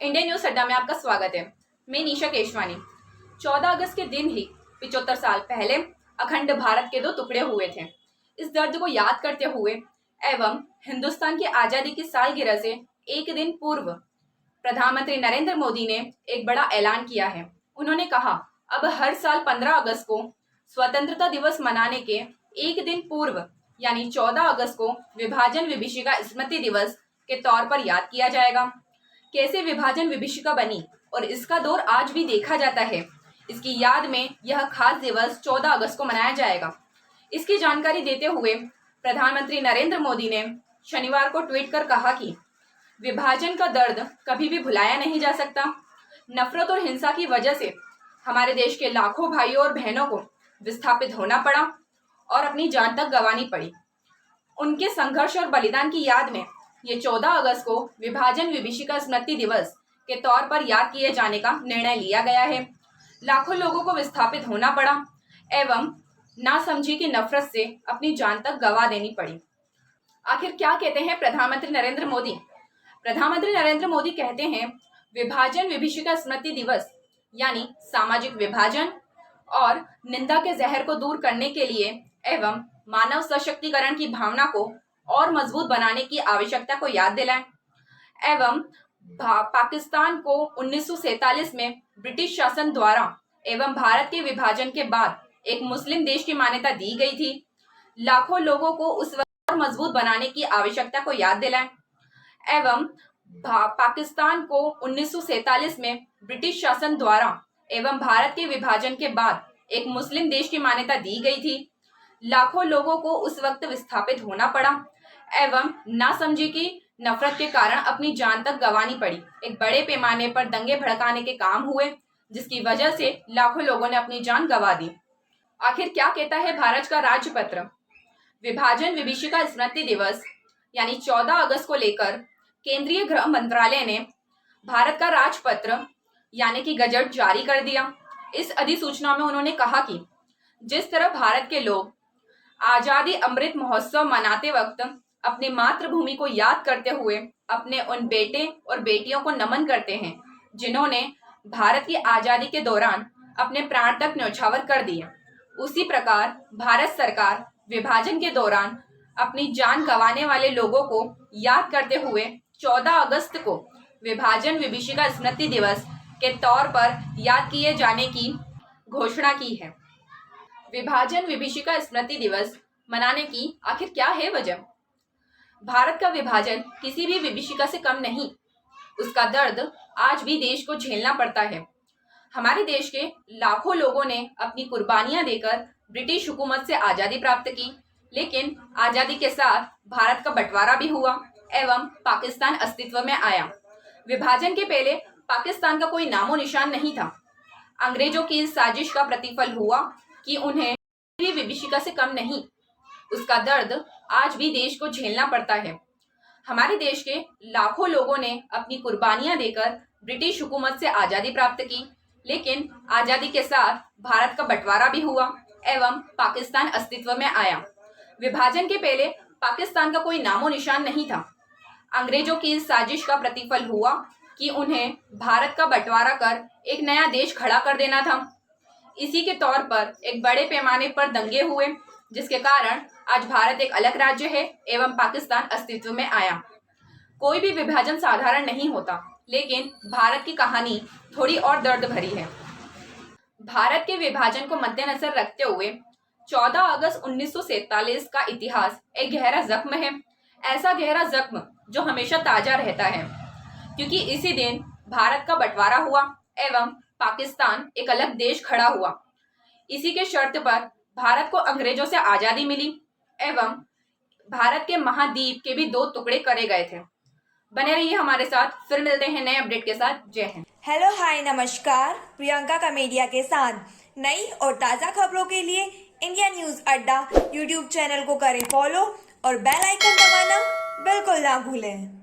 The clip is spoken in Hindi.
इंडियन न्यूज अड्डा में आपका स्वागत है। मैं निशा केशवानी। 14 अगस्त के दिन ही 75 साल पहले अखंड भारत के दो टुकड़े हुए थे। इस दर्द को याद करते हुए एवं हिंदुस्तान की आजादी की सालगिरह से एक दिन पूर्व प्रधानमंत्री नरेंद्र मोदी ने एक बड़ा ऐलान किया है। उन्होंने कहा, अब हर साल 15 अगस्त को स्वतंत्रता दिवस मनाने के एक दिन पूर्व यानी 14 अगस्त को विभाजन विभीषिका स्मृति दिवस के तौर पर याद किया जाएगा। कैसे विभाजन विभीषिका बनी और इसका दौर आज भी देखा जाता है, इसकी याद में यह खास दिवस 14 अगस्त को मनाया जाएगा। इसकी जानकारी देते हुए प्रधानमंत्री नरेंद्र मोदी ने शनिवार को ट्वीट कर कहा कि विभाजन का दर्द कभी भी भुलाया नहीं जा सकता। नफरत और हिंसा की वजह से हमारे देश के लाखों भाइयों और बहनों को विस्थापित होना पड़ा और अपनी जान तक गंवानी पड़ी। उनके संघर्ष और बलिदान की याद में ये 14 अगस्त को विभाजन विभीषिका स्मृति दिवस के तौर पर याद किए जाने का निर्णय लिया गया है। लाखों लोगों को विस्थापित होना पड़ा एवं नासमझी की नफरत से अपनी जान तक गंवा देनी पड़ी। आखिर क्या कहते हैं प्रधानमंत्री नरेंद्र मोदी? प्रधानमंत्री नरेंद्र मोदी कहते हैं, विभाजन विभीषिका स्मृति दिवस यानी सामाजिक विभाजन और निंदा के जहर को दूर करने के लिए एवं मानव सशक्तिकरण की भावना को और मजबूत बनाने की आवश्यकता को याद दिलाएं एवं पाकिस्तान को 1947 में ब्रिटिश शासन द्वारा एवं भारत के विभाजन के बाद एक मुस्लिम देश की मान्यता दी गई थी। लाखों लोगों को उस वक्त और मजबूत बनाने की आवश्यकता को याद दिलाएं एवं पाकिस्तान को 1947 में ब्रिटिश शासन द्वारा एवं भारत के विभाजन के बाद एक मुस्लिम देश की मान्यता दी गई थी। लाखों लोगों को उस वक्त विस्थापित होना पड़ा एवं नासमझी की नफरत के कारण अपनी जान तक गंवानी पड़ी। एक बड़े पैमाने पर दंगे भड़काने के काम हुए, जिसकी वजह से लाखों लोगों ने अपनी जान गंवा दी। आखिर क्या कहता है भारत का राजपत्र? विभाजन विभीषिका स्मृति दिवस यानी 14 अगस्त को लेकर केंद्रीय गृह मंत्रालय ने भारत का राजपत्र यानी कि गजट जारी कर दिया। इस अधिसूचना में उन्होंने कहा कि जिस तरह भारत के लोग आजादी अमृत महोत्सव मनाते वक्त अपनी मातृभूमि को याद करते हुए अपने उन बेटे और बेटियों को नमन करते हैं जिन्होंने भारत की आजादी के दौरान अपने प्राण तक न्यौछावर कर दिए, उसी प्रकार भारत सरकार विभाजन के दौरान अपनी जान गंवाने वाले लोगों को याद करते हुए 14 अगस्त को विभाजन विभीषिका स्मृति दिवस के तौर पर याद किए जाने की घोषणा की है। विभाजन विभीषिका स्मृति दिवस मनाने की आखिर क्या है वजह? भारत का विभाजन किसी भी विभीषिका से कम नहीं। उसका दर्द आज भी देश को झेलना पड़ता है। हमारे देश के लाखों लोगों ने अपनी कुर्बानियां देकर ब्रिटिश हुकूमत से आजादी प्राप्त की, लेकिन आजादी के साथ भारत का बंटवारा भी हुआ एवं पाकिस्तान अस्तित्व में आया। विभाजन के पहले पाकिस्तान का कोई नामो निशान नहीं था। अंग्रेजों की इस साजिश का प्रतिफल हुआ कि उन्हें भी विभीषिका से कम नहीं। उसका दर्द आज भी देश को झेलना पड़ता है। हमारे देश के लाखों लोगों ने अपनी कुर्बानियां देकर ब्रिटिश हुकूमत से आजादी प्राप्त की, लेकिन आजादी के साथ भारत का बंटवारा भी हुआ एवं पाकिस्तान अस्तित्व में आया। विभाजन के पहले पाकिस्तान का कोई नामो निशान नहीं था। अंग्रेजों की इस साजिश का प्रतिफल हुआ कि उन्हें भारत का बंटवारा कर एक नया देश खड़ा कर देना था। इसी के तौर पर एक बड़े पैमाने पर दंगे हुए, जिसके कारण आज भारत एक अलग राज्य है एवं पाकिस्तान अस्तित्व में आया। कोई भी विभाजन साधारण नहीं होता, लेकिन भारत की कहानी थोड़ी और दर्द भरी है। भारत के विभाजन को मद्देनजर रखते हुए 14 अगस्त 1947 का इतिहास एक गहरा जख्म है। ऐसा गहरा जख्म जो हमेशा ताजा रहता है, क्योंकि इसी दिन भारत का बंटवारा हुआ एवं पाकिस्तान एक अलग देश खड़ा हुआ। इसी के शर्त पर भारत को अंग्रेजों से आजादी मिली एवं भारत के महाद्वीप के भी दो टुकड़े करे गए थे। बने रहिए हमारे साथ, फिर मिलते हैं नए अपडेट के साथ। जय हिंद। हेलो हाय नमस्कार, प्रियंका कमेडिया के साथ नई और ताज़ा खबरों के लिए इंडिया न्यूज अड्डा यूट्यूब चैनल को करें फॉलो और बेल आइकन दबाना बिल्कुल ना भूलें।